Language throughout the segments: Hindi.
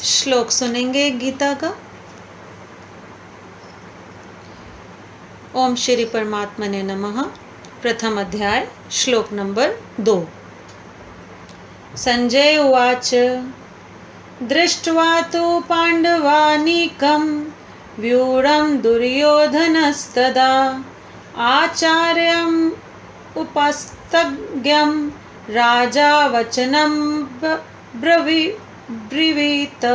श्लोक सुनेंगे गीता का। ओम श्री परमात्मने नमः। प्रथम अध्याय श्लोक नंबर 2। संजय उवाच दृष्ट्वा तु पाण्डवानीकं व्यूढं दुर्योधनस्तदा आचार्यम् उपस्थग्यं राजा वचनं ब्रवीत।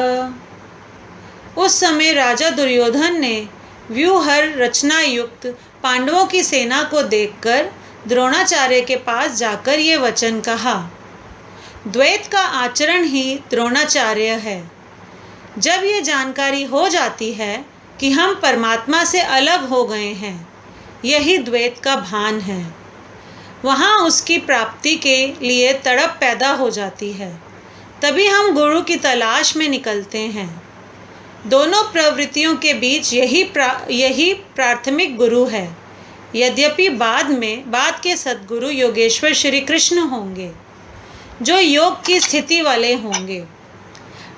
उस समय राजा दुर्योधन ने व्यूहर रचना युक्त पांडवों की सेना को देखकर द्रोणाचार्य के पास जाकर ये वचन कहा। द्वैत का आचरण ही द्रोणाचार्य है। जब ये जानकारी हो जाती है कि हम परमात्मा से अलग हो गए हैं, यही द्वैत का भान है, वहाँ उसकी प्राप्ति के लिए तड़प पैदा हो जाती है। तभी हम गुरु की तलाश में निकलते हैं। दोनों प्रवृत्तियों के बीच यही प्राथमिक गुरु है। यद्यपि बाद के सद्गुरु योगेश्वर श्री कृष्ण होंगे, जो योग की स्थिति वाले होंगे।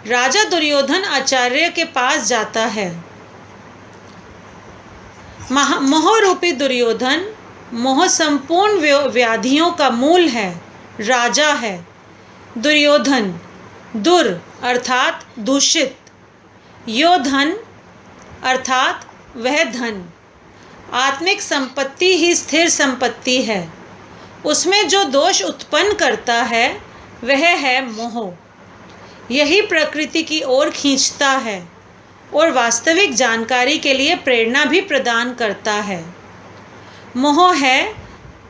राजा दुर्योधन आचार्य के पास जाता है। मोह रूपी दुर्योधन मोह संपूर्ण व्याधियों का मूल है, राजा है। दुर्योधन दुर अर्थात दूषित, योधन अर्थात वह धन। आत्मिक संपत्ति ही स्थिर संपत्ति है। उसमें जो दोष उत्पन्न करता है वह है मोह। यही प्रकृति की ओर खींचता है और वास्तविक जानकारी के लिए प्रेरणा भी प्रदान करता है। मोह है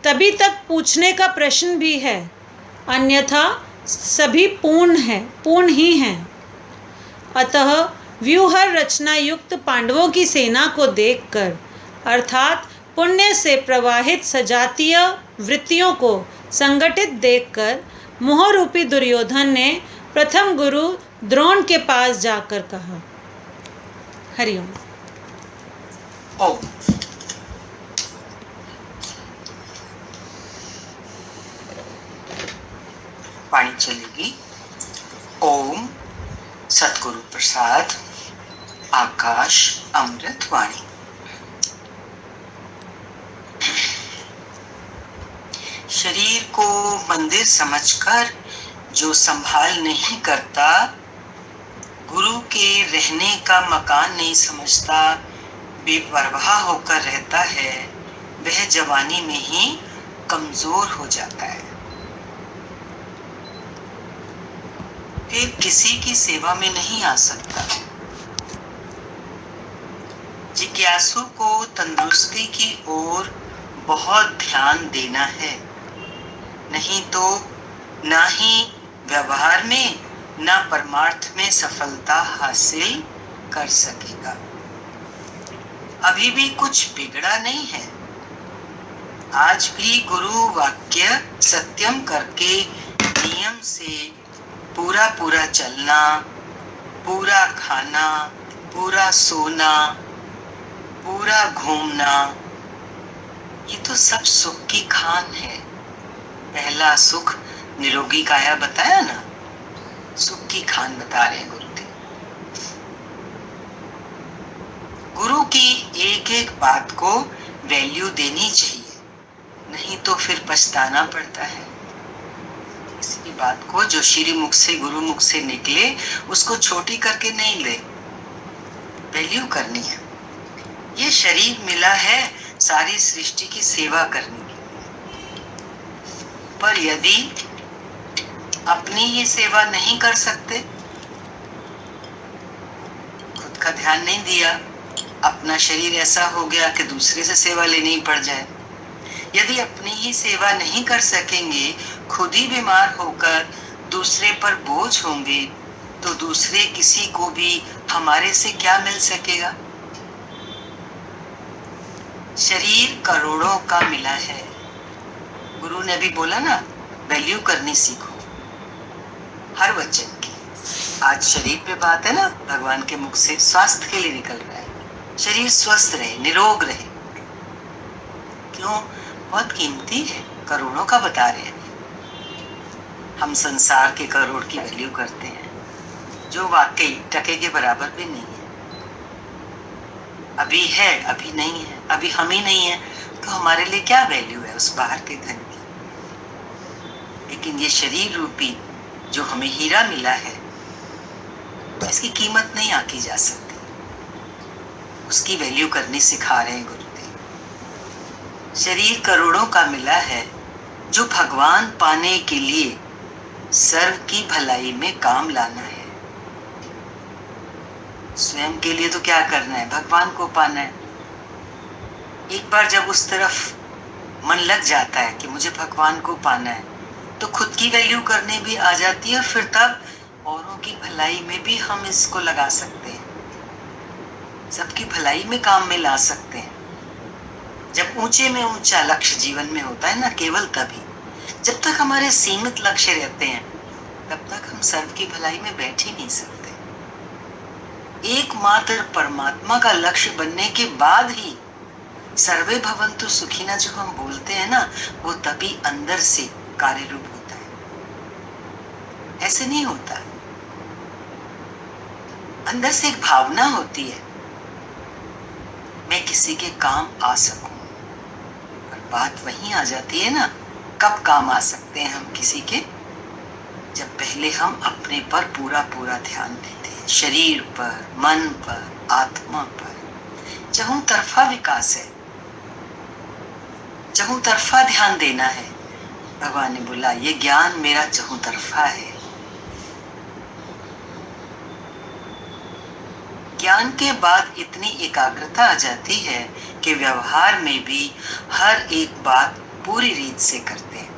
तभी तक पूछने का प्रश्न भी है, अन्यथा सभी पूर्ण ही हैं। अतः व्यूहर रचना युक्त पांडवों की सेना को देखकर, अर्थात पुण्य से प्रवाहित सजातीय वृत्तियों को संगठित देखकर, मोह रूपी दुर्योधन ने प्रथम गुरु द्रोण के पास जाकर कहा। हरिओम। ओम। वाणी चलेगी। ओम सतगुरु प्रसाद आकाश अमृत वाणी। शरीर को मंदिर समझकर जो संभाल नहीं करता, गुरु के रहने का मकान नहीं समझता, बेपरवाह होकर रहता है, वह जवानी में ही कमजोर हो जाता है। फिर किसी की सेवा में नहीं आ सकता। जिज्ञासु को तंदुरुस्ती की ओर बहुत ध्यान देना है, नहीं तो ना ही व्यवहार में ना परमार्थ में सफलता हासिल कर सकेगा। अभी भी कुछ बिगड़ा नहीं है। आज भी गुरु वाक्य सत्यम करके नियम से पूरा चलना, पूरा खाना, पूरा सोना, पूरा घूमना, ये तो सब सुख की खान है। पहला सुख निरोगी काया बताया ना, सुख की खान बता रहे हैं गुरुदेव। गुरु की एक एक बात को वैल्यू देनी चाहिए, नहीं तो फिर पछताना पड़ता है। किसी बात को जो श्री मुख से गुरु मुख से निकले, उसको छोटी करके नहीं ले, वैल्यू करनी है। ये शरीर मिला है सारी सृष्टि की सेवा करने की, पर यदि अपनी ही सेवा नहीं कर सकते, खुद का ध्यान नहीं दिया, अपना शरीर ऐसा हो गया कि दूसरे से सेवा लेनी पड़ जाए। यदि अपनी ही सेवा नहीं कर सकेंगे, खुद ही बीमार होकर दूसरे पर बोझ होंगे, तो दूसरे किसी को भी हमारे से क्या मिल सकेगा। शरीर करोड़ों का मिला है। गुरु ने भी बोला ना, वैल्यू करनी सीखो हर वचन की। आज शरीर पे बात है ना, भगवान के मुख से स्वास्थ्य के लिए निकल रहा है। शरीर स्वस्थ रहे, निरोग रहे, क्यों? बहुत कीमती है, करोड़ों का बता रहे हैं। हम संसार के करोड़ की वैल्यू करते हैं, जो वाकई टके के बराबर भी नहीं है। अभी है, अभी नहीं है, अभी हम ही नहीं है, तो हमारे लिए क्या वैल्यू है उस बाहर के धन की। लेकिन ये शरीर रूपी जो हमें हीरा मिला है, इसकी कीमत नहीं आंकी जा सकती। उसकी वैल्यू करनी सिखा रहे हैं गुरुदेव। शरीर करोड़ों का मिला है, जो भगवान पाने के लिए सर्व की भलाई में काम लाना है। स्वयं के लिए तो क्या करना है, भगवान को पाना है। एक बार जब उस तरफ मन लग जाता है कि मुझे भगवान को पाना है, तो खुद की वैल्यू करने भी आ जाती है। फिर तब औरों की भलाई में भी हम इसको लगा सकते हैं, सबकी भलाई में काम में ला सकते हैं। जब ऊंचे में ऊंचा लक्ष्य जीवन में होता है ना, केवल तभी। जब तक हमारे सीमित लक्ष्य रहते हैं, तब तक हम सर्व की भलाई में बैठ ही नहीं सकते। एकमात्र परमात्मा का लक्ष्य बनने के बाद ही सर्वे भवन्तु सुखिना जो हम बोलते हैं ना, वो तभी अंदर से कार्य रूप होता है। ऐसे नहीं होता। अंदर से एक भावना होती है, मैं किसी के काम आ सकूं। और बात वहीं आ जाती है ना, कब काम आ सकते हैं हम किसी के, जब पहले हम अपने पर पूरा पूरा ध्यान देते हैं, शरीर पर, मन पर, आत्मा पर। चहुं तरफा विकास है, चहुं तरफा ध्यान देना है। भगवान ने बोला ये ज्ञान मेरा चहुं तरफा है। ज्ञान के बाद इतनी एकाग्रता आ जाती है कि व्यवहार में भी हर एक बात पूरी रीत से करते हैं।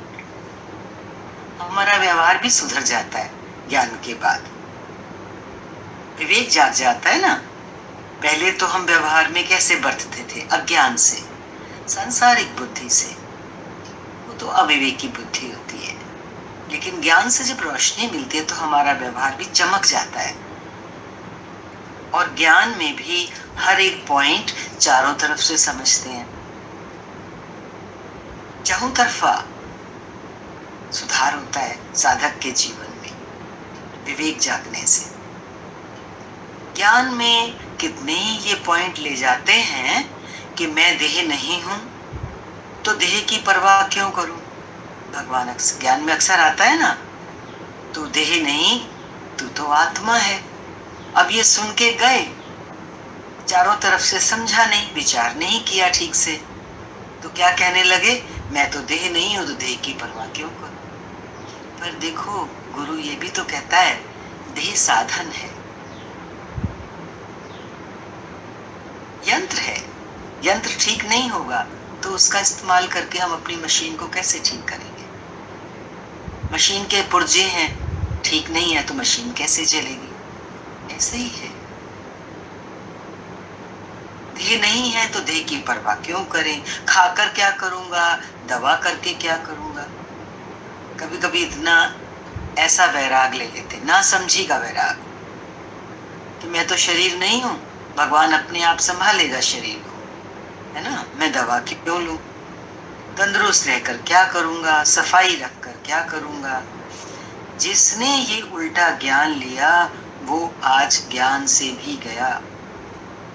हमारा व्यवहार भी सुधर जाता है ज्ञान के बाद। विवेक जाग जाता है ना। पहले तो हम व्यवहार में कैसे बरतते थे, अज्ञान से, सांसारिक बुद्धि से। वो तो अविवेकी बुद्धि होती है। लेकिन ज्ञान से जब रोशनी मिलती है तो हमारा व्यवहार भी चमक जाता है। और ज्ञान में भी हर एक पॉइंट चारों तरफ से समझते हैं। चहुं तरफा सुधार होता है साधक के जीवन में, विवेक जागने से। ज्ञान में कितने ही ये पॉइंट ले जाते हैं कि मैं देह नहीं हूं, तो देह की परवाह क्यों करूं। भगवान ज्ञान में अक्सर आता है ना, तू देह नहीं, तू तो आत्मा है। अब ये सुन के गए, चारों तरफ से समझा नहीं, विचार नहीं किया ठीक से, तो क्या कहने लगे, मैं तो देह नहीं हूं, तो देह की परवाह क्यों करूं। पर देखो, गुरु ये भी तो कहता है देह साधन है, यंत्र है। यंत्र ठीक नहीं होगा तो उसका इस्तेमाल करके हम अपनी मशीन को कैसे ठीक करेंगे। मशीन के पुर्जे हैं, ठीक नहीं है तो मशीन कैसे चलेगी। ऐसे ही है, देह नहीं है तो देह की परवाह क्यों करें। खाकर क्या करूंगा, दवा करके क्या करूंगा। कभी कभी इतना ऐसा वैराग ले लेते, ना समझी का वैराग, कि मैं तो शरीर नहीं हूं, भगवान अपने आप संभालेगा शरीर को, है ना। मैं दवा क्यों लूं, तंदुरुस्त रहकर क्या करूंगा, सफाई रखकर क्या करूंगा। जिसने ये उल्टा ज्ञान लिया वो आज ज्ञान से भी गया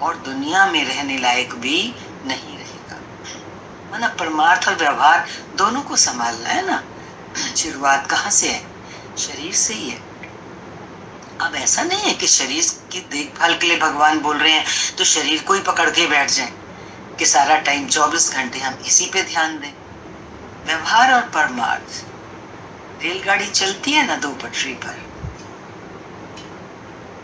और दुनिया में रहने लायक भी नहीं रहेगा। माना परमार्थ और व्यवहार दोनों को संभालना है ना। शुरुआत कहाँ से है, शरीर से ही है। अब ऐसा नहीं है कि शरीर की देखभाल के लिए भगवान बोल रहे हैं तो शरीर को ही पकड़ के बैठ जाएं कि सारा टाइम 24 घंटे हम इसी पे ध्यान दें। व्यवहार और परमार्थ, रेलगाड़ी चलती है ना दो पटरी पर,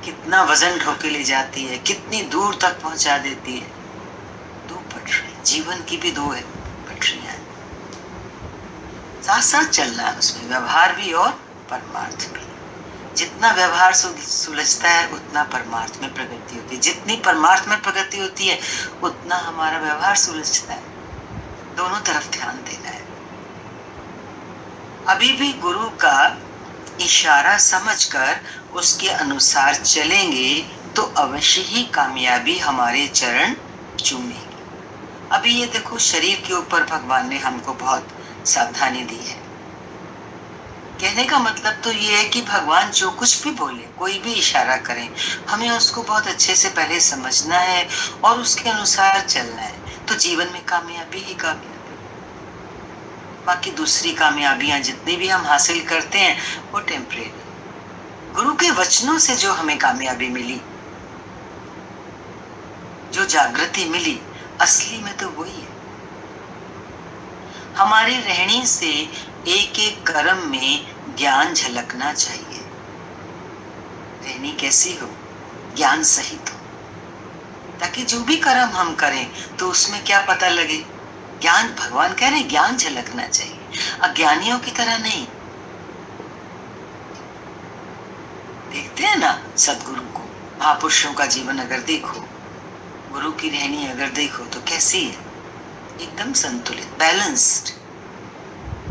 कितना वजन ढोके ले जाती है, कितनी दूर तक पहुंचा देती है। दो पटरी, जीवन की भी दो है पटरियां, साथ साथ चलना है उसमें, व्यवहार भी और परमार्थ भी। जितना व्यवहार सुलझता है उतना परमार्थ में प्रगति होती है, जितनी परमार्थ में प्रगति होती है उतना हमारा व्यवहार सुलझता है। दोनों तरफ ध्यान देना है। अभी भी गुरु का इशारा समझकर उसके अनुसार चलेंगे तो अवश्य ही कामयाबी हमारे चरण चूमेगी। अभी ये देखो, शरीर के ऊपर भगवान ने हमको बहुत सावधानी दी है कहने का मतलब तो ये है कि भगवान जो कुछ भी बोले, कोई भी इशारा करें, हमें उसको बहुत अच्छे से पहले समझना है और उसके अनुसार चलना है, तो जीवन में कामयाबी ही कामयाबी। बाकी दूसरी कामयाबियां जितनी भी हम हासिल करते हैं वो टेम्परेरी। गुरु के वचनों से जो हमें कामयाबी मिली, जो जागृति मिली, असली में तो वही है। हमारी रहनी से एक एक कर्म में ज्ञान झलकना चाहिए। रहनी कैसी हो? ज्ञान सहित हो, ताकि जो भी कर्म हम करें तो उसमें क्या पता लगे? ज्ञान, भगवान कह रहे हैं ज्ञान झलकना चाहिए, अज्ञानियों की तरह नहीं। देखते हैं ना सदगुरु को, महापुरुषों का जीवन अगर देखो, गुरु की रहनी अगर देखो तो कैसी है? एकदम संतुलित, बैलेंस्ड,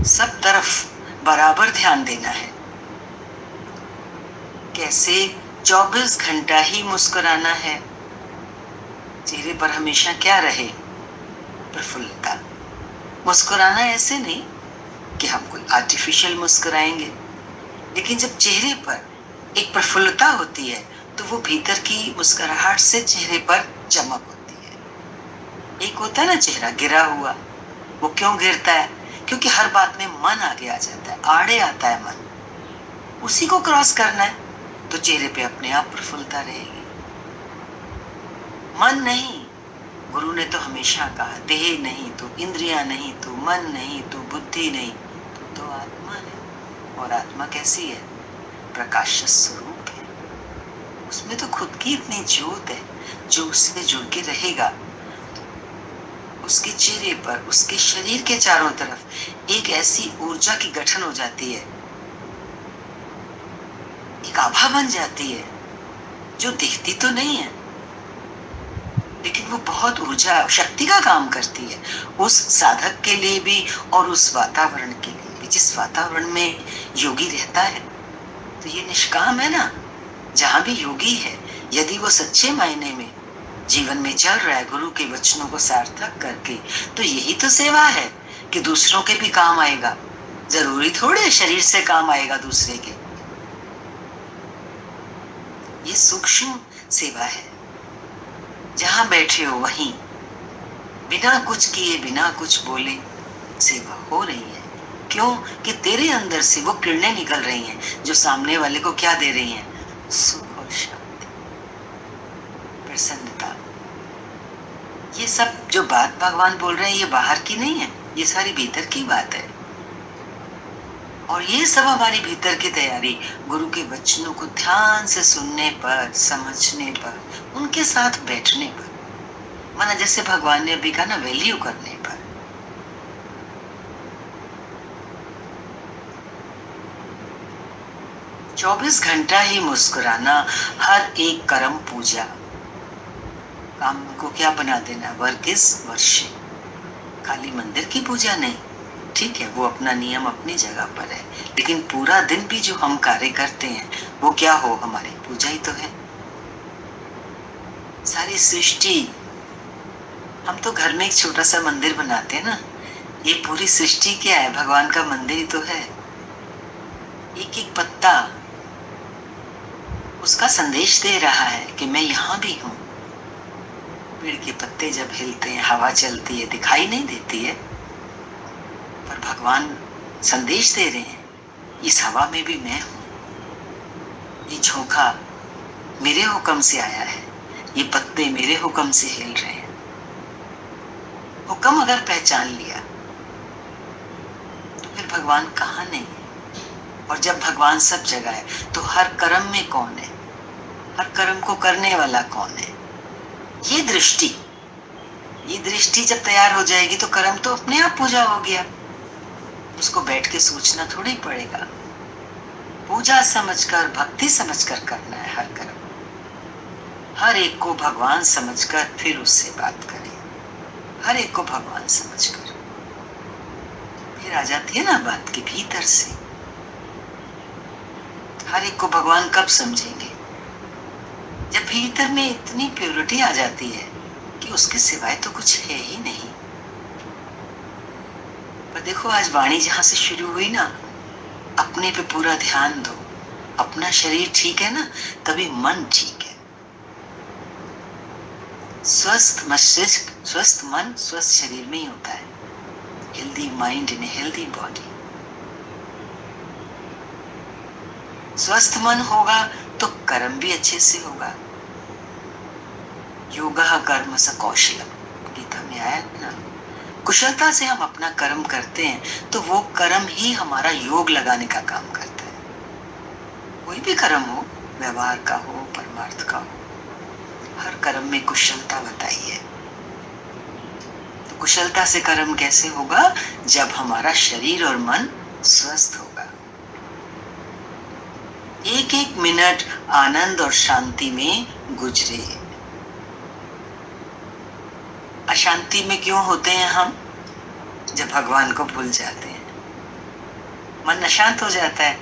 सब तरफ बराबर ध्यान देना है। कैसे 24 घंटा ही मुस्कुराना है, चेहरे पर हमेशा क्या रहे? प्रफुल्लता। मुस्कुराना ऐसे नहीं कि हम कोई आर्टिफिशियल मुस्कुराएंगे, लेकिन जब चेहरे पर एक प्रफुल्लता होती है तो वो भीतर की मुस्कुराहट से चेहरे पर चमक होती है। एक होता है ना चेहरा गिरा हुआ, वो क्यों गिरता है? क्योंकि हर बात में मन आगे आ जाता है, आड़े आता है मन, उसी को क्रॉस करना है तो चेहरे पे अपने आप प्रफुल्लता रहेगी। मन नहीं, गुरु ने तो हमेशा कहा, देह नहीं तो इंद्रियां नहीं तो मन नहीं तो बुद्धि नहीं तो आत्मा है। और आत्मा कैसी है? प्रकाश स्वरूप है, उसमें तो खुद की इतनी ज्योत है, जो उससे जुड़ के रहेगा उसके चेहरे पर, उसके शरीर के चारों तरफ एक ऐसी ऊर्जा की गठन हो जाती है, एक आभा बन जाती है जो दिखती तो नहीं है, लेकिन वो बहुत ऊर्जा शक्ति का काम करती है उस साधक के लिए भी और उस वातावरण के लिए भी। जिस वातावरण में योगी रहता है तो ये निष्काम है ना, जहां भी योगी है, यदि वो सच्चे मायने में जीवन में चल रहा है गुरु के वचनों को सार्थक करके, तो यही तो सेवा है कि दूसरों के भी काम आएगा। जरूरी थोड़े शरीर से काम आएगा दूसरे के। ये सूक्ष्म सेवा है, जहां बैठे हो वहीं बिना कुछ किए बिना कुछ बोले सेवा हो रही है। क्यों? कि तेरे अंदर से वो किरणें निकल रही हैं जो सामने वाले को क्या दे रही हैं? सुख और शांति, प्रसन्नता। ये सब जो बात भगवान बोल रहे हैं ये बाहर की नहीं है, ये सारी भीतर की बात है। और ये सब हमारी भीतर की तैयारी गुरु के वचनों को ध्यान से सुनने पर, समझने पर, उनके साथ बैठने पर, माना जैसे भगवान ने अभी कहा ना, वैल्यू करने पर। चौबीस घंटा ही मुस्कुराना, हर एक कर्म पूजा। काम को क्या बना देना? Work is worship. खाली मंदिर की पूजा नहीं, ठीक है, वो अपना नियम अपनी जगह पर है, लेकिन पूरा दिन भी जो हम कार्य करते हैं वो क्या हो? हमारी पूजा ही तो है। सारी सृष्टि, हम तो घर में एक छोटा सा मंदिर बनाते हैं ना, ये पूरी सृष्टि क्या है? भगवान का मंदिर ही तो है। एक एक पत्ता उसका संदेश दे रहा है कि मैं यहाँ भी हूँ। पेड़ के पत्ते जब हिलते हैं, हवा चलती है, दिखाई नहीं देती है, पर भगवान संदेश दे रहे हैं, इस हवा में भी मैं हूँ। ये झोंका मेरे हुक्म से आया है, ये पत्ते मेरे हुक्म से हिल रहे हैं। हुक्म अगर पहचान लिया तो फिर भगवान कहाँ नहीं है? और जब भगवान सब जगह है तो हर कर्म में कौन है? हर कर्म को करने वाला कौन है? ये दृष्टि जब तैयार हो जाएगी तो कर्म तो अपने आप पूजा हो गया। उसको बैठ के सोचना थोड़ी पड़ेगा। पूजा समझकर, भक्ति समझकर करना है हर कर्म। हर एक को भगवान समझकर फिर उससे बात करें, हर एक को भगवान समझकर। फिर आ जाती है ना बात के भीतर से। हर एक को भगवान कब समझेंगे? जब भीतर में इतनी प्योरिटी आ जाती है कि उसके सिवाय तो कुछ है ही नहीं। पर देखो आज वाणी जहां से शुरू हुई ना, अपने पे पूरा ध्यान दो। अपना शरीर ठीक है ना, तभी मन ठीक है। स्वस्थ मस्तिष्क, स्वस्थ मन, स्वस्थ शरीर में ही होता है। Healthy mind in a healthy body. स्वस्थ मन होगा तो कर्म भी अच्छे से होगा। योगा कर्म स कौशलम, गीता में आया ना। कुशलता से हम अपना कर्म करते हैं तो वो कर्म ही हमारा योग लगाने का काम करता है। कोई भी कर्म हो, व्यवहार का हो, परमार्थ का हो, हर कर्म में कुशलता बताई है। तो कुशलता से कर्म कैसे होगा? जब हमारा शरीर और मन स्वस्थ होगा। एक एक मिनट आनंद और शांति में गुजरे। अशांति में क्यों होते हैं हम? जब भगवान को भूल जाते हैं, मन अशांत हो जाता है।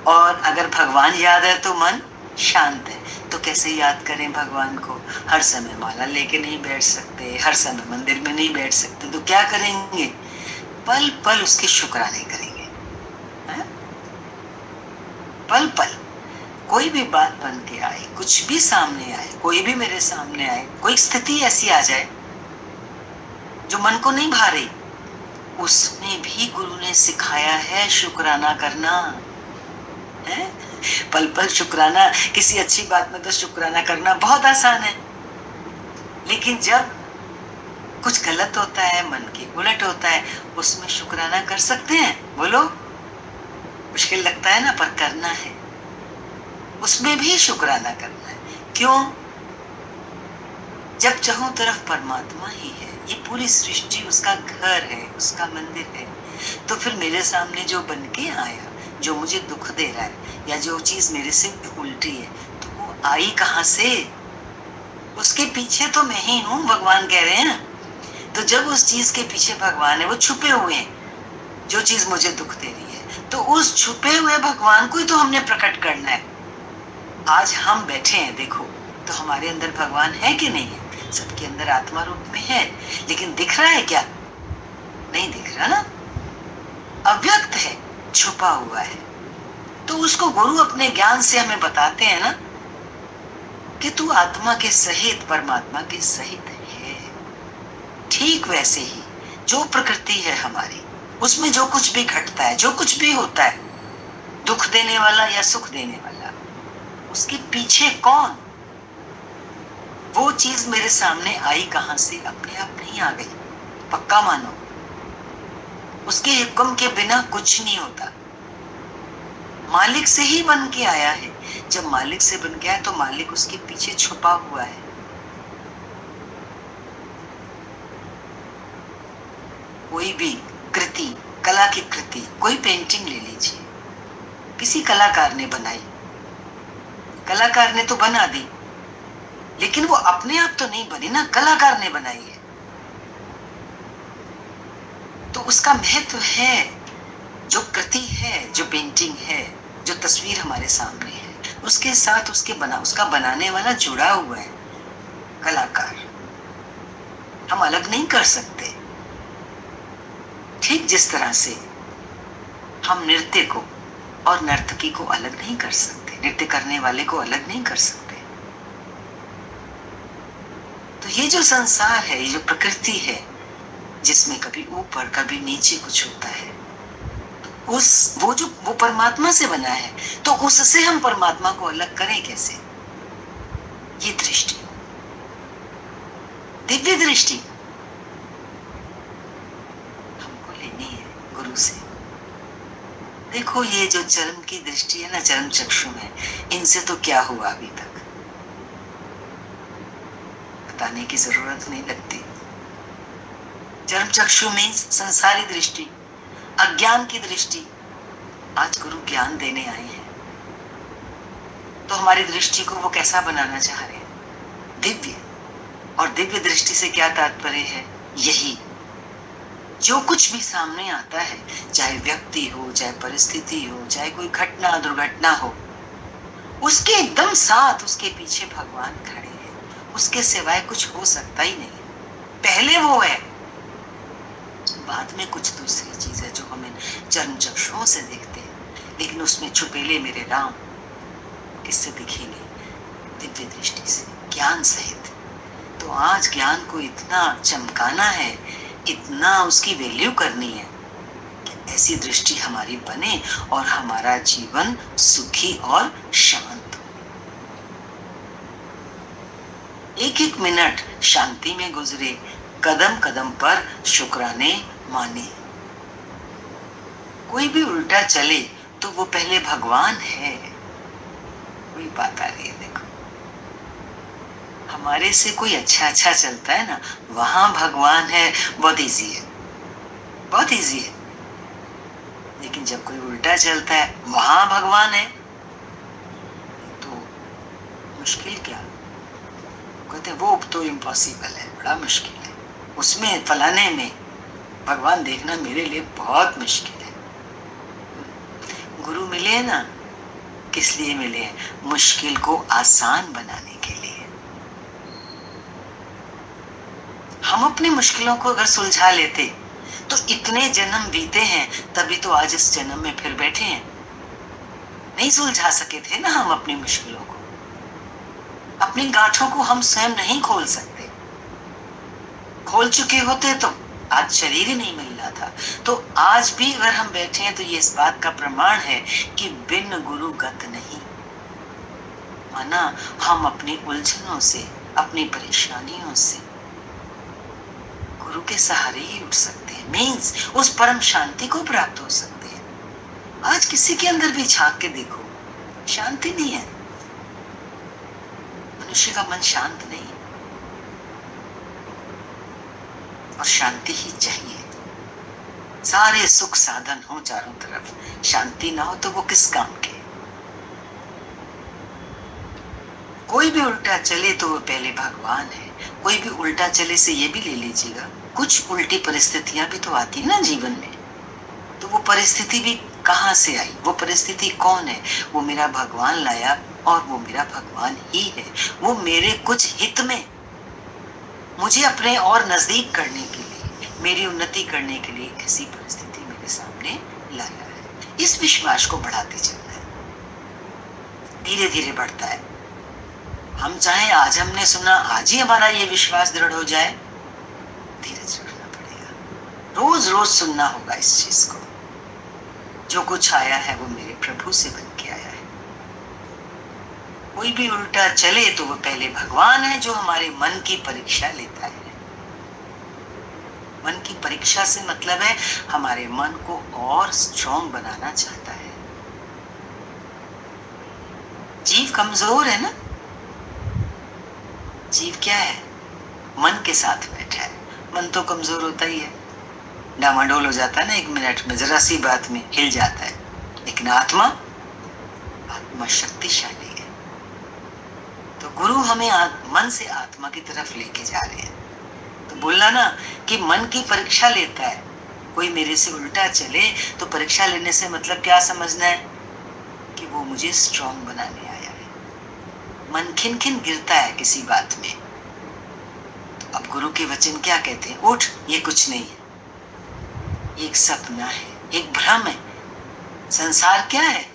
और अगर भगवान याद है तो मन शांत है। तो कैसे याद करें भगवान को? हर समय माला लेके नहीं बैठ सकते, हर समय मंदिर में नहीं बैठ सकते, तो क्या करेंगे? पल पल उसके शुक्राने करेंगे। है? पल पल कोई भी बात बन के आए, कुछ भी सामने आए, कोई भी मेरे सामने आए, कोई स्थिति ऐसी आ जाए जो मन को नहीं भा रही, उसमें भी गुरु ने सिखाया है शुक्राना करना है। पल पल शुक्राना। किसी अच्छी बात में तो शुक्राना करना बहुत आसान है, लेकिन जब कुछ गलत होता है, मन के उलट होता है, उसमें शुक्राना कर सकते हैं? बोलो। मुश्किल लगता है ना, पर करना है। उसमें भी शुक्राना करना है। क्यों? जब चारों तरफ परमात्मा ही है, ये पूरी सृष्टि उसका घर है, उसका मंदिर है, तो फिर मेरे सामने जो बन के आया, जो मुझे दुख दे रहा है, या जो चीज मेरे से उल्टी है, तो वो आई कहां से? उसके पीछे तो मैं ही हूं, भगवान कह रहे हैं। तो जब उस चीज के पीछे भगवान है, वो छुपे हुए हैं, जो चीज मुझे दुख दे रही है, तो उस छुपे हुए भगवान को ही तो हमने प्रकट करना है। आज हम बैठे हैं, देखो, तो हमारे अंदर भगवान है कि नहीं है? सबके अंदर आत्मा रूप में है, लेकिन दिख रहा है क्या? नहीं दिख रहा ना, अव्यक्त है, छुपा हुआ है। तो उसको गुरु अपने ज्ञान से हमें बताते हैं ना कि तू आत्मा के सहित, परमात्मा के सहित है। ठीक वैसे ही जो प्रकृति है हमारी, उसमें जो कुछ भी घटता है, जो कुछ भी होता है, दुख देने वाला या सुख देने वाला, उसके पीछे कौन? वो चीज मेरे सामने आई कहां से? अपने आप नहीं आ गई, पक्का मानो। उसके हुक्म के बिना कुछ नहीं होता। मालिक से ही बन के आया है। जब मालिक से बन गया तो मालिक उसके पीछे छुपा हुआ है। कोई भी कृति, कला की कृति, कोई पेंटिंग ले लीजिए, किसी कलाकार ने बनाई, कलाकार ने तो बना दी, लेकिन वो अपने आप तो नहीं बनी ना, कलाकार ने बनाई है। तो उसका महत्व है। जो कृति है, जो पेंटिंग है, जो तस्वीर हमारे सामने है, उसके साथ उसका बनाने वाला जुड़ा हुआ है, कलाकार। हम अलग नहीं कर सकते। ठीक जिस तरह से हम नृत्य को और नर्तकी को अलग नहीं कर सकते, नृत्य करने वाले को अलग नहीं कर सकते। तो ये जो संसार है, ये जो प्रकृति है, जिसमें कभी ऊपर कभी नीचे कुछ होता है, वो परमात्मा से बना है, तो उससे हम परमात्मा को अलग करें कैसे? ये दृष्टि, दिव्य दृष्टि हमको लेनी है गुरु से। देखो, ये जो चरम की दृष्टि है ना, चरम चक्षु में, इनसे तो क्या हुआ अभी तक बताने की जरूरत नहीं लगती। चरम चक्षु में संसारी दृष्टि, अज्ञान की दृष्टि। आज गुरु ज्ञान देने आए हैं, तो हमारी दृष्टि को वो कैसा बनाना चाह रहे हैं? दिव्य। और दिव्य दृष्टि से क्या तात्पर्य है? यही, जो कुछ भी सामने आता है, चाहे व्यक्ति हो, चाहे परिस्थिति हो, चाहे कोई घटना दुर्घटना हो, उसके एकदम साथ, उसके पीछे भगवान खड़े हैं। उसके सिवाय कुछ हो सकता ही नहीं। पहले वो है, बाद में कुछ दूसरी चीज है जो हमें चर्म चक्षुओं से देखते हैं। लेकिन उसमें छुपेले मेरे राम किससे दिखेंगे? दिव्य दृष्टि से, ज्ञान सहित। तो आज ज्ञान को इतना चमकाना है, इतना उसकी वैल्यू करनी है कि ऐसी दृष्टि हमारी बने और हमारा जीवन सुखी और शांत हो। एक एक मिनट शांति में गुजरे, कदम कदम पर शुक्राने माने। कोई भी उल्टा चले तो वो पहले भगवान है। कोई बात आ रही है, देखो, हमारे से कोई अच्छा अच्छा चलता है ना, वहां भगवान है। बहुत इजी है, बहुत इजी है। लेकिन जब कोई उल्टा चलता है वहां भगवान है, तो मुश्किल क्या? कहते हैं वो तो इम्पॉसिबल है, बड़ा मुश्किल है। उसमें फलाने में भगवान देखना मेरे लिए बहुत मुश्किल है। गुरु मिले हैं ना, किस लिए मिले हैं? मुश्किल को आसान बनाने के लिए। हम अपनी मुश्किलों को अगर सुलझा लेते तो इतने जन्म बीते हैं, तभी तो आज इस जन्म में फिर बैठे हैं। नहीं सुलझा सके थे ना हम अपनी मुश्किलों को, अपनी गांठों को हम स्वयं नहीं खोल सकते। खोल चुके होते तो आज शरीर ही नहीं मिल रहा था। तो आज भी अगर हम बैठे हैं तो ये इस बात का प्रमाण है कि बिन गुरु गत नहीं। माना हम अपनी उलझनों से, अपनी परेशानियों से गुरु के सहारे ही उठ सकते हैं। मीन्स उस परम शांति को प्राप्त हो सकते हैं। आज किसी के अंदर भी झांक के देखो, शांति नहीं है। मनुष्य का मन शांत नहीं, और शांति ही चाहिए। सारे सुख साधन हो चारों तरफ, शांति ना हो तो वो किस काम के? कोई भी उल्टा चले तो वो पहले भगवान है। कोई भी उल्टा चले से ये भी ले लीजिएगा, कुछ उल्टी परिस्थितियां भी तो आती है ना जीवन में। तो वो परिस्थिति भी कहां से आई? वो परिस्थिति कौन है? वो मेरा भगवान लाया, और वो मेरा भगवान ही है। वो मेरे कुछ हित में, मुझे अपने और नजदीक करने के लिए, मेरी उन्नति करने के लिए ऐसी परिस्थिति मेरे सामने लाया है। इस विश्वास को बढ़ाते चलना है, धीरे धीरे बढ़ता है। हम चाहे आज हमने सुना, आज ही हमारा ये विश्वास दृढ़ हो जाए, धीरज रखना पड़ेगा। रोज रोज सुनना होगा इस चीज को। जो कुछ आया है वो मेरे प्रभु से बन के आया है। कोई भी उल्टा चले तो वो पहले भगवान है, जो हमारे मन की परीक्षा लेता है। मन की परीक्षा से मतलब है हमारे मन को और स्ट्रॉन्ग बनाना चाहता है। जीव कमजोर है ना, जीव क्या है? मन के साथ बैठा है। मन तो कमजोर होता ही है, डामाडोल हो जाता है ना, एक मिनट में जरा सी बात में हिल जाता है। लेकिन आत्मा, आत्मा शक्तिशाली है। तो गुरु हमें मन से आत्मा की तरफ लेके जा रहे हैं। तो बोलना ना कि मन की परीक्षा लेता है। कोई मेरे से उल्टा चले तो परीक्षा लेने से मतलब क्या समझना है? कि वो मुझे स्ट्रॉन्ग बनाने आया है। मन खिन खिन गिरता है किसी बात में, तो अब गुरु के वचन क्या कहते हैं? उठ, ये कुछ नहीं है, एक सपना है, एक भ्रम है। संसार क्या है?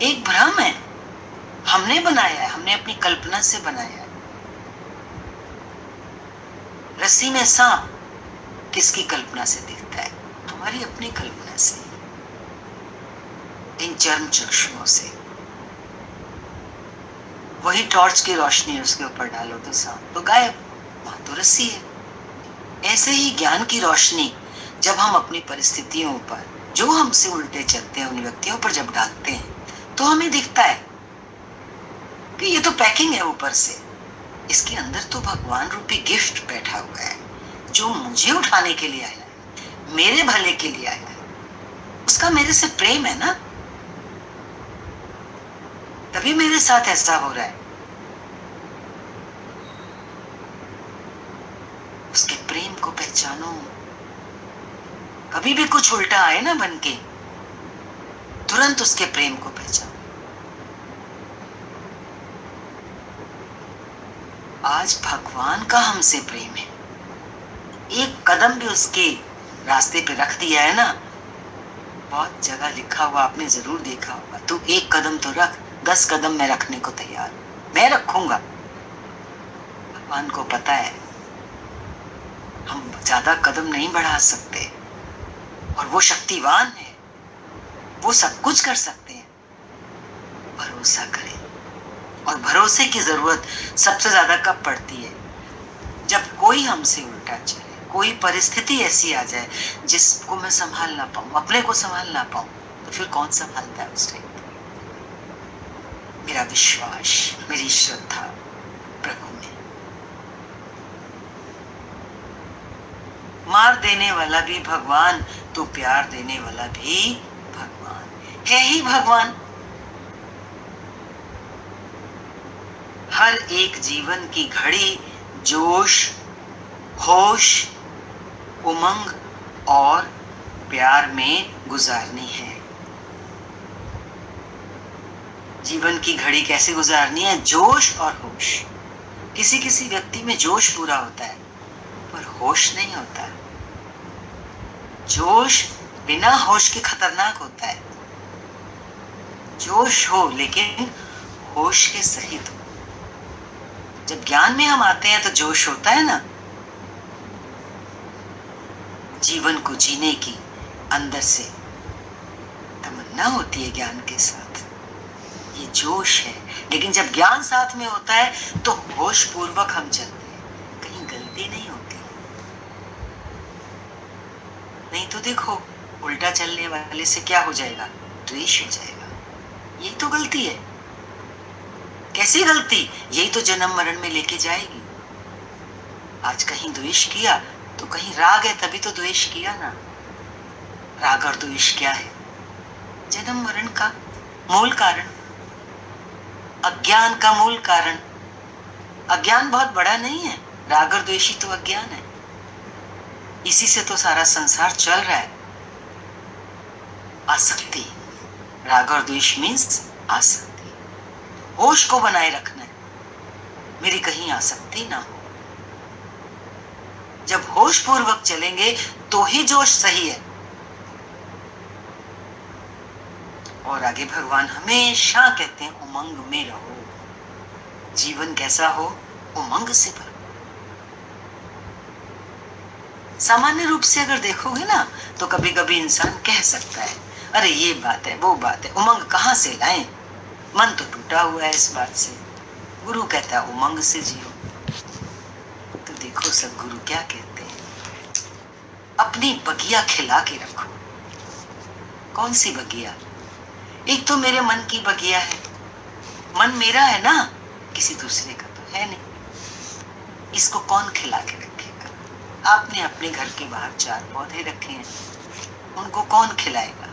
एक भ्रम है। हमने बनाया है, हमने अपनी कल्पना से बनाया है। रस्सी में सांप किसकी कल्पना से दिखता है? हमारी अपनी कल्पना से, इन चर्म चक्षुओं से। वही टॉर्च की रोशनी उसके ऊपर डालो तो सांप तो गायब, वहां तो रस्सी है। ऐसे ही ज्ञान की रोशनी जब हम अपनी परिस्थितियों पर, जो हमसे उल्टे चलते हैं, उन व्यक्तियों पर जब डालते हैं तो हमें दिखता है कि ये तो पैकिंग है ऊपर से, इसके अंदर तो भगवान रूपी गिफ्ट बैठा हुआ है, जो मुझे उठाने के लिए आया है, मेरे भले के लिए आया है। उसका मेरे से प्रेम है ना, तभी मेरे साथ ऐसा हो रहा है। उसके प्रेम को पहचानो। कभी भी कुछ उल्टा आए ना बन के, तुरंत उसके प्रेम को पहचानो। आज भगवान का हमसे प्रेम है। एक कदम भी उसके रास्ते पे रख दिया है ना, बहुत जगह लिखा हुआ आपने जरूर देखा होगा, तू 1 कदम तो रख, 10 कदम मैं रखने को तैयार हूं, मैं रखूंगा। भगवान को पता है हम ज्यादा कदम नहीं बढ़ा सकते, और वो शक्तिवान है, वो सब कुछ कर सकते हैं। भरोसा करें, और भरोसे की जरूरत सबसे ज्यादा कब पड़ती है? जब कोई हमसे उल्टा चले, कोई परिस्थिति ऐसी आ जाए जिसको मैं संभाल ना पाऊं, अपने को संभाल ना पाऊं, तो फिर कौन संभालता है उस टाइम? मेरा विश्वास, मेरी श्रद्धा प्रभु में। मार देने वाला भी भगवान, तो प्यार देने वाला भी भगवान है ही भगवान। हर एक जीवन की घड़ी जोश, होश, उमंग और प्यार में गुजारनी है। जीवन की घड़ी कैसे गुजारनी है? जोश और होश। किसी किसी व्यक्ति में जोश पूरा होता है पर होश नहीं होता। जोश बिना होश के खतरनाक होता है। जोश हो लेकिन होश के सहित हो। जब ज्ञान में हम आते हैं तो जोश होता है ना, जीवन को जीने की अंदर से तमन्ना होती है ज्ञान के साथ, ये जोश है। लेकिन जब ज्ञान साथ में होता है तो होश पूर्वक हम चलते हैं, कहीं गलती नहीं होती। नहीं तो देखो, उल्टा चलने वाले से क्या हो जाएगा? द्वेष हो जाएगा। यही तो गलती है। कैसी गलती? यही तो जन्म मरण में लेके जाएगी। आज कहीं द्वेष किया तो कहीं राग है, तभी तो द्वेष किया ना। राग और द्वेष क्या है? जन्म मरण का मूल कारण, अज्ञान का मूल कारण। अज्ञान बहुत बड़ा नहीं है, राग और द्वेष ही तो अज्ञान है। इसी से तो सारा संसार चल रहा है। आसक्ति, राग और द्वेष मीन्स आसक्ति। होश को बनाए रखना है, मेरी कहीं आसक्ति ना हो। जब होश पूर्वक चलेंगे तो ही जोश सही है। और आगे भगवान हमेशा कहते हैं उमंग में रहो। जीवन कैसा हो? उमंग से भरो। सामान्य रूप से अगर देखोगे ना तो कभी कभी इंसान कह सकता है, अरे ये बात है, वो बात है, उमंग कहां से लाएं? मन तो टूटा हुआ है इस बात से। गुरु कहता है उमंग से जियो। तो देखो सदगुरु क्या कहते हैं, अपनी बगिया खिला के रखो। कौन सी बगिया? एक तो मेरे मन की बगिया है। मन मेरा है ना, किसी दूसरे का तो है नहीं। इसको कौन खिला के रखेगा? आपने अपने घर के बाहर 4 पौधे रखे हैं, उनको कौन खिलाएगा?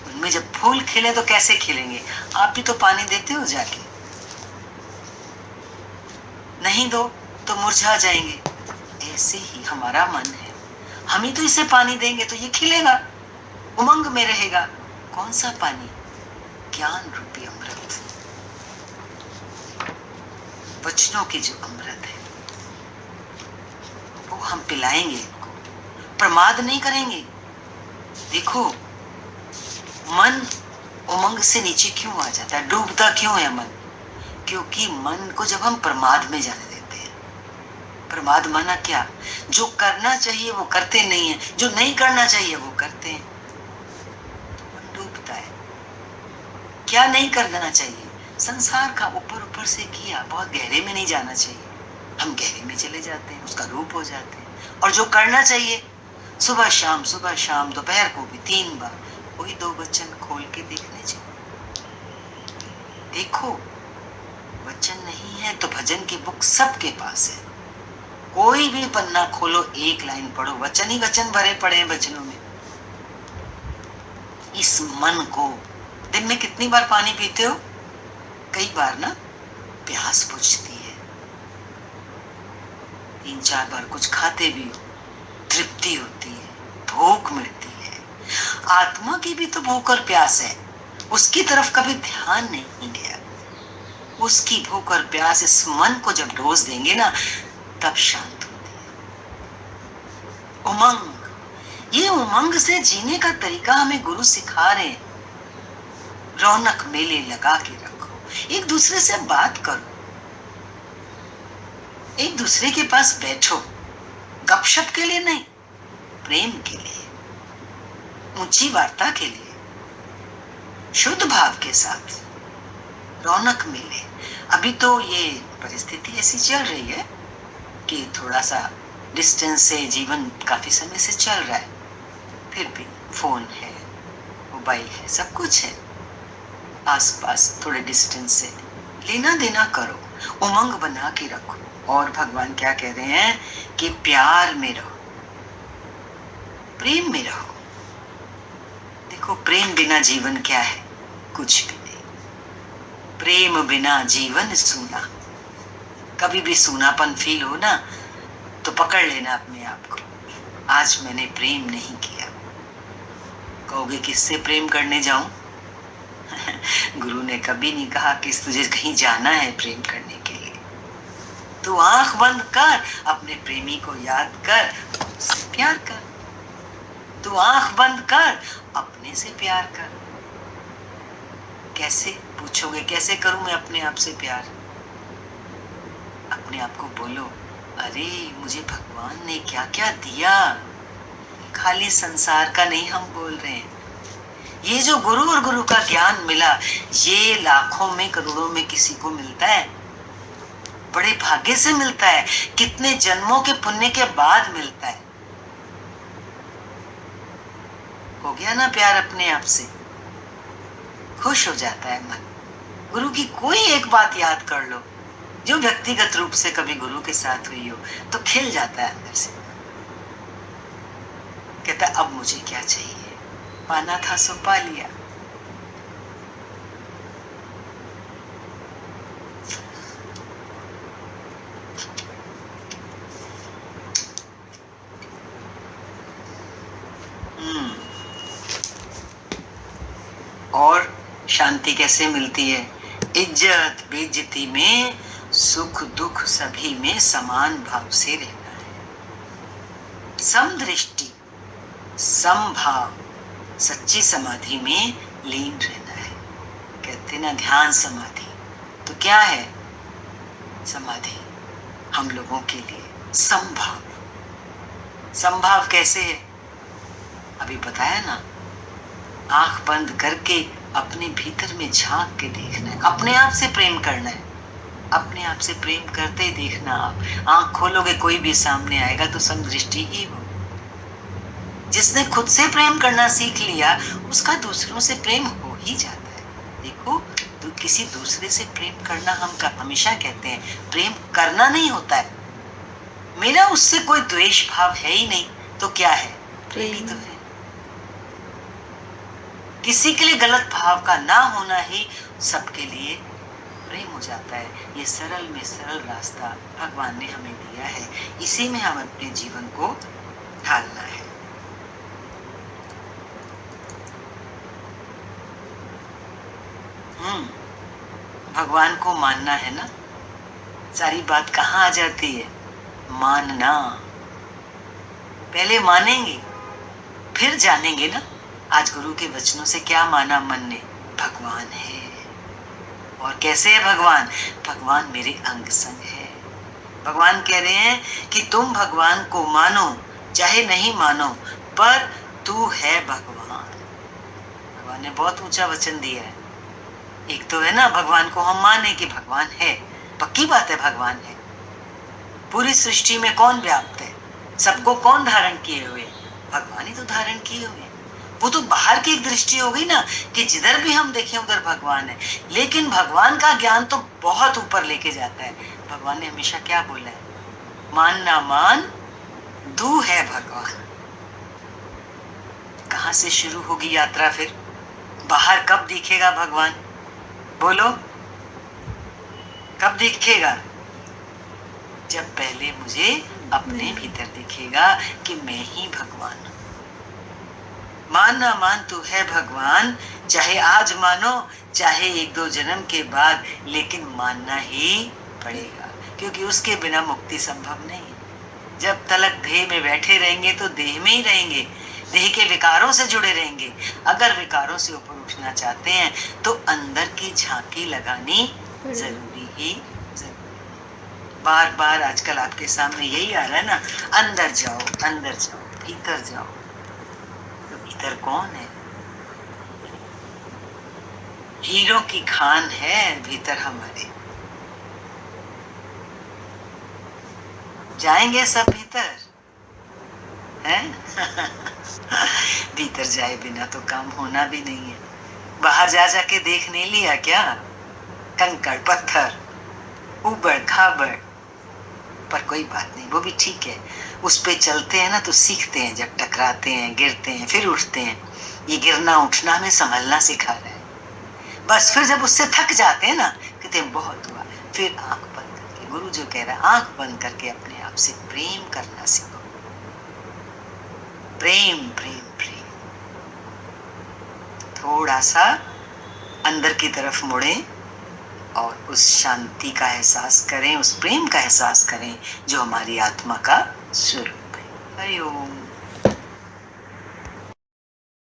उनमें जब फूल खिले तो कैसे खिलेंगे? आप भी तो पानी देते हो जाके, नहीं दो तो मुरझा जाएंगे। ऐसे ही हमारा मन है, हम ही तो इसे पानी देंगे तो ये खिलेगा, उमंग में रहेगा। कौन सा पानी? ज्ञान रूपी अमृत, वचनों की जो अमृत है वो हम पिलाएंगे इनको, प्रमाद नहीं करेंगे। देखो मन उमंग से नीचे क्यों आ जाता है, डूबता क्यों है मन? क्योंकि मन को जब हम प्रमाद में जाने देते हैं। प्रमाद माना क्या? जो करना चाहिए वो करते नहीं है, जो नहीं करना चाहिए वो करते हैं, तो मन डूबता है। क्या नहीं करना चाहिए? संसार का ऊपर ऊपर से किया, बहुत गहरे में नहीं जाना चाहिए। हम गहरे में चले जाते हैं, उसका रूप हो जाते हैं। और जो करना चाहिए सुबह शाम दोपहर को भी 3 बार वही 2 वचन खोल के देखने चाहिए। देखो वचन नहीं है तो भजन की बुक सबके पास है, कोई भी पन्ना खोलो, 1 लाइन पढ़ो, वचन ही वचन भरे पड़े हैं वचनों में। इस मन को दिन में कितनी बार पानी पीते हो? कई बार ना, प्यास बुझती है। 3-4 बार कुछ खाते भी हो, तृप्ति होती है, भूख मिटती है। आत्मा की भी तो भूख और प्यास है, उसकी तरफ कभी ध्यान नहीं गया। उसकी भूख और प्यास इस मन को जब डोज देंगे ना, तब शांत होती है। उमंग, ये उमंग से जीने का तरीका हमें गुरु सिखा रहे हैं। रौनक मेले लगा के रखो, एक दूसरे से बात करो, एक दूसरे के पास बैठो, गपशप के लिए नहीं, प्रेम के लिए, ऊंची वार्ता के लिए, शुद्ध भाव के साथ रौनक मिले। अभी तो ये परिस्थिति ऐसी चल रही है कि थोड़ा सा डिस्टेंस से जीवन काफी समय से चल रहा है, फिर भी फोन है, मोबाइल है, सब कुछ है, आसपास थोड़े डिस्टेंस से लेना देना करो, उमंग बना के रखो। और भगवान क्या कह रहे हैं कि प्यार में रहो, प्रेम में रहो। देखो, प्रेम बिना जीवन क्या है? कुछ भी नहीं। प्रेम बिना जीवन सूना। कभी भी सूनापन फील हो ना, तो पकड़ लेना अपने आप को, आज मैंने प्रेम नहीं किया। कहोगे किससे प्रेम करने जाऊं? गुरु ने कभी नहीं कहा कि तुझे कहीं जाना है प्रेम करने के लिए। तू आंख बंद कर, अपने प्रेमी को याद कर, उससे प्यार कर। तू आंख बंद कर, अपने से प्यार कर। कैसे पूछोगे? कैसे करूं मैं अपने आप से प्यार? अपने आप को बोलो, अरे मुझे भगवान ने क्या क्या दिया। खाली संसार का नहीं हम बोल रहे हैं। ये जो गुरु और गुरु का ज्ञान मिला, ये लाखों में करोड़ों में किसी को मिलता है? बड़े भाग्य से मिलता है, कितने जन्मों के पुण्य के बाद मिलता है। हो गया ना प्यार अपने आप से, खुश हो जाता है मन। गुरु की कोई एक बात याद कर लो, जो व्यक्तिगत रूप से कभी गुरु के साथ हुई हो, तो खिल जाता है अंदर से। कहता अब मुझे क्या चाहिए, पाना था सो पा लिया। और शांति कैसे मिलती है? इज्जत बेइज्जती में, सुख दुख सभी में समान भाव से रहना है। समदृष्टि, समभाव, सच्ची समाधि में लीन रहना है। कहते ना ध्यान समाधि, तो क्या है समाधि हम लोगों के लिए? समभाव। समभाव कैसे है? अभी बताया ना, आंख बंद करके अपने भीतर में झांक के देखना है, अपने आप से प्रेम करना है। अपने आप से प्रेम करते ही देखना, आप आंख खोलोगे कोई भी सामने आएगा तो समदृष्टि ही हो। जिसने खुद से प्रेम करना सीख लिया, उसका दूसरों से प्रेम हो ही जाता है। देखो, तो किसी दूसरे से प्रेम करना, हम हमेशा कहते हैं प्रेम करना नहीं होता है। मेरा उससे कोई द्वेष भाव है ही नहीं, तो क्या है? प्रेम ही तो है। किसी के लिए गलत भाव का ना होना ही सबके लिए प्रेम हो जाता है। ये सरल में सरल रास्ता भगवान ने हमें दिया है, इसी में हम अपने जीवन को ढालना है। भगवान को मानना है ना, सारी बात कहाँ आ जाती है? मानना। पहले मानेंगे फिर जानेंगे ना। आज गुरु के वचनों से क्या माना मन ने? भगवान है। और कैसे है भगवान? भगवान मेरे अंग संग है। भगवान कह रहे हैं कि तुम भगवान को मानो चाहे नहीं मानो, पर तू है भगवान। भगवान ने बहुत ऊंचा वचन दिया है। एक तो है ना, भगवान को हम माने कि भगवान है, पक्की बात है भगवान है। पूरी सृष्टि में कौन व्याप्त है? सबको कौन धारण किए हुए? भगवान ही तो धारण किए हुए। वो तो बाहर की एक दृष्टि हो गई ना, कि जिधर भी हम देखें उधर भगवान है। लेकिन भगवान का ज्ञान तो बहुत ऊपर लेके जाता है। भगवान ने हमेशा क्या बोला है? मान ना मान, तू है भगवान। कहां से शुरू होगी यात्रा फिर? बाहर कब दिखेगा भगवान? बोलो, कब दिखेगा? जब पहले मुझे अपने भीतर दिखेगा कि मैं ही भगवान हूं। मान ना मान, तू है भगवान। चाहे आज मानो, चाहे 1-2 जन्म के बाद, लेकिन मानना ही पड़ेगा, क्योंकि उसके बिना मुक्ति संभव नहीं। जब तलक देह में बैठे रहेंगे तो देह में ही रहेंगे। देह के विकारों से जुड़े रहेंगे। अगर विकारों से ऊपर उठना चाहते हैं तो अंदर की झांकी लगानी जरूरी ही जरूरी। बार बार आजकल आपके सामने यही आ रहा है ना, अंदर जाओ, अंदर जाओ, भीतर जाओ। तो भीतर कौन है? हीरों की खान है भीतर हमारे। जाएंगे सब भीतर हैं? भीतर जाए बिना तो काम होना भी नहीं है। बाहर जा जाके देख नहीं लिया क्या? कंकड़ पत्थर, उबड़ खाबड़, पर कोई बात नहीं, वो भी ठीक है। उस पे चलते हैं ना तो सीखते हैं, जब टकराते हैं, गिरते हैं, फिर उठते हैं। ये गिरना उठना हमें संभलना सिखा रहा है। बस फिर जब उससे थक जाते हैं ना, कहते हैं बहुत हुआ, फिर आंख बंद करके, गुरु जो कह रहा है, आंख बंद करके अपने आप से प्रेम करना सीखो। प्रेम प्रेम प्रेम। थोड़ा सा अंदर की तरफ मुड़ें और उस शांति का एहसास करें, उस प्रेम का एहसास करें जो हमारी आत्मा का स्वरूप है। हरि ओम।